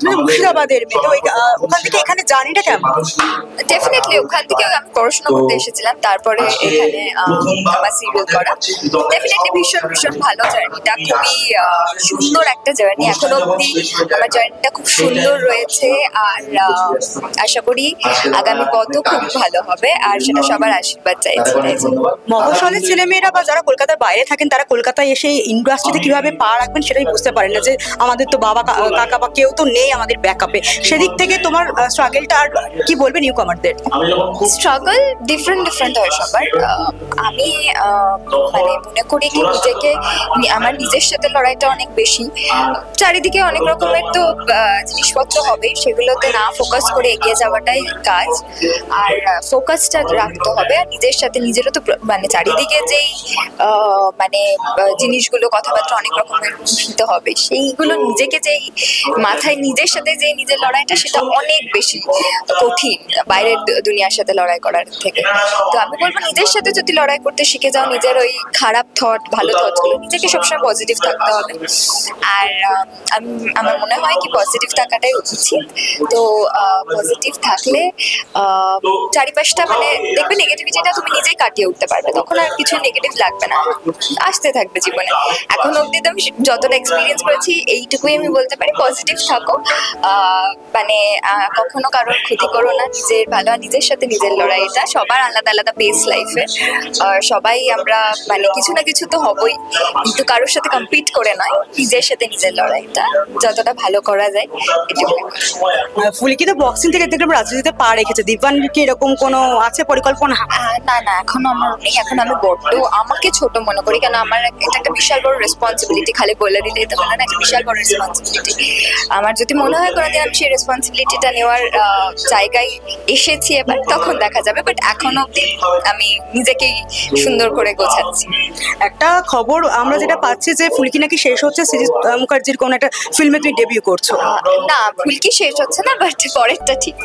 তুমি মুর্শিদাবাদের মেয়ে, তো ওখান থেকে এখানে জার্নিটা কেমন? ডেফিনেটলি ওখান থেকে আমি পড়াশোনা করতে এসেছিলাম, তারপরে এখানে আমার সিরিয়াল করা। ডেফিনেটলি ভীষণ ভীষণ ভালো জার্নিটা, খুবই সুন্দর একটা জার্নি। এখনো অবধি আমার জার্নিটা খুব সুন্দর রয়েছে, আর আশা করি আগামী পথও খুব ভালো হবে, আর সেটা সবার আশীর্বাদ চাইছি। মফস্বলের ছেলেমেয়েরা বা যারা কলকাতার বাইরে থাকেন তারা কলকাতায় এসে ইন্ডাস্ট্রিতে কিভাবে পা রাখবেন সেটাই বুঝতে পারেন না, যে আমাদের তো বাবা কাকা বা কেউ তো নেই আমাদের ব্যাকআপে। সেদিক থেকে তোমার স্ট্রাগলটা আর কি বলবে নিউ কামারদের? স্ট্রাগল ডিফারেন্ট ডিফারেন্ট হয় সবার। আমি মানে মনে করি কি নিজেকে, আমার নিজের সাথে লড়াইটা অনেক বেশি। চারিদিকে অনেক রকমের তো জিনিসপত্র হবে, সেগুলোতে না ফোকাস করে এগিয়ে যাওয়াটাই কাজ, আর ফোকাসটা রাখতে হবে। আর নিজের সাথে নিজেরও তো মানে চারিদিকে যেই মানে জিনিসগুলো কথাবার্তা অনেক রকমের শুনতে হবে, সেইগুলো নিজেকে যেই মাথায় নিজের সাথে যে নিজের লড়াইটা, সেটা অনেক বেশি কঠিন বাইরের দুনিয়ার সাথে লড়াই করার থেকে। তো আমি বলবো নিজের সাথে যদি লড়াই করতে শিখে যাও, নিজের ওই খারাপ থট ভালো থটগুলো, নিজেকে সবসময় পজিটিভ থাকতে হবে। আর আমার মনে হয় কি পজিটিভ থাকাটাই উচিত। তো পজিটিভ থাকলে চারিপাশটা মানে দেখবে নেগেটিভিটিটা তুমি নিজেই কাটিয়ে উঠতে পারবে, তখন আর কিছু নেগেটিভ লাগবে না, আসতে থাকবে জীবনে। এখন অব্দি তো আমি যতটা এক্সপিরিয়েন্স করেছি এইটুকুই আমি বলতে পারি, পজিটিভ থাকো, মানে কখনো কারোর ক্ষতি করো না, নিজের ভালো আর নিজের সাথে নিজের লড়াই। এটা সবার আলাদা আলাদা পেস লাইফে, সবাই আমরা মানে কিছু না কিছু তো হবই, কিন্তু কারোর সাথে কম্পিট করে নয়, নিজের সাথে নিজের লড়াইটা যতটা ভালো করা যায় এটুকু। ফুলকি তো বক্সিং থেকে দেখলাম রাজনীতিতে পা রেখেছে, দিব্যান কি এরকম কোনো আছে পরিকল্পনা? না না, এখনো আমার নেই। এখন আমি বড্ড আমাকে ছোট মনে করি, কেন আমার এটা একটা বিশাল বড় রেসপন্সিবিলিটি। খালি বলে দিলেই তো বলে না, একটা বিশাল বড় রেসপন্সিবিলিটি। আমার যদি মনে হয় কোনোদিন আমি সেই রেসপন্সিবিলিটিটা নেওয়ার জায়গায় এসেছি এবার, তখন দেখা যাবে। বাট এখনো অব্দি আমি নিজেকেই সুন্দর করে গোছাচ্ছি। একটা খবর আমরা যেটা পাচ্ছি যে ফুলকি নাকি শেষ হচ্ছে, সৃজিত মুখার্জির কোন একটা ফিল্মে তুমি ডেবিউ করছো। না, ফুলকি শেষ হচ্ছে না, বাট পরেরটা ঠিক।